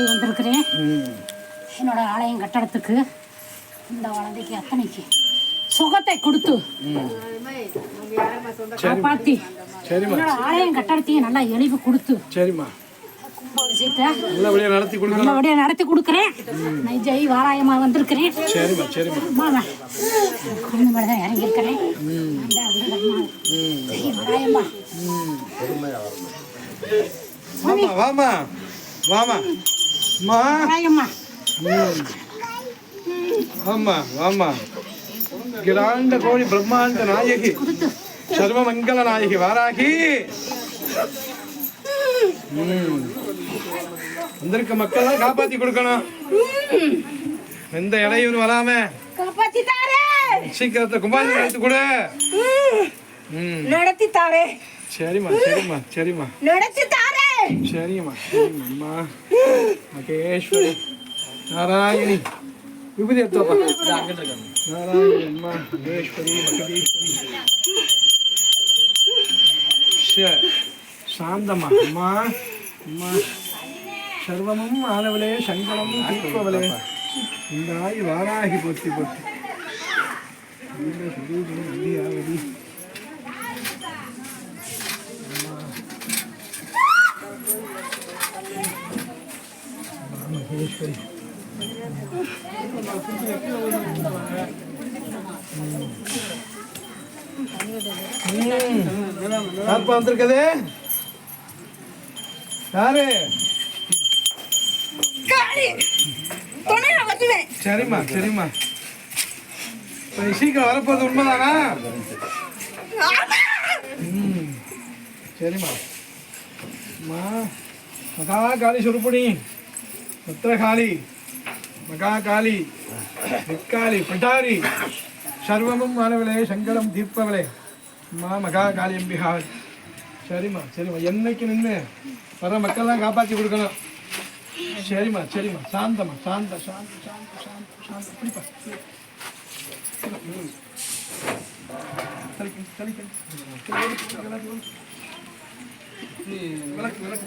வந்திருக்கிறேன் என்னோட ஆலயம் கட்டடத்துக்கு இந்த வளர்ந்திக்கு அத்தனைக்கு சுகத்தை கொடுத்து காப்பாத்தி என்னோட ஆலயம் கட்டடத்தையும் நல்லா எளிவு கொடுத்து சரிம்மா நல்லபடியா நடத்தி கொடுக்குறேன். நான் ஜெய் வாராயமா வந்திருக்கிறேன். குழந்தை மேலதான் இறங்கியிருக்கிறேன். ஜெய் வாராயம்மா. வாமா வாமா வாராயம்மா. வாமா வாமா கிராண்ட கோடி பிரம்மாண்ட நாயகி சர்வ மங்கள நாயகி வாராகி. வந்திருக்க மக்கள் காப்பாத்தி கொடுக்கணும். எந்த இடையூறு வராம சீக்கிரத்தை கும்பாதி நடத்தி கொடு. நடத்தி தாரே. சரிம்மா சரிம்மா சரிம்மா நடத்தி தாரே. சரிம்மா சரிம்மா. மகேஸ்வரி நாராயணி விபூதி எடுத்தோப்பா. நாராயணி அம்மா மகேஸ்வரி மகேஸ்வரி சாந்தம்மா அம்மா அம்மா சர்வமும் ஆனவளே சங்கடமும் தீர்ப்பவளே இந்தாய் வாராகி போற்றி போற்றி. மகேஸ்வரி யாருப்பா வந்திருக்குது? யாரு? சரிம்மா சரிம்மா. சீக்கிரம் வரப்போறது உண்மைதானா? சரிம்மா. மகா காளி சுருப்புணி பத்திரகாளி மகாகாளி நிக்காளி பட்டாரி சர்வமும் மாணவளே சங்கடம் தீர்ப்பவளே அம்மா மகாகாளி அம்பிகா. சரிம்மா சரிம்மா. என்னைக்கு நின்று வர மக்கள்லாம் காப்பாற்றி கொடுக்கணும். சரிம்மா சரிம்மா. சாந்தம்மா சாந்த சாந்த சாந்த சாந்த சாந்த. பிடிப்பா விளக்கு விளக்கு.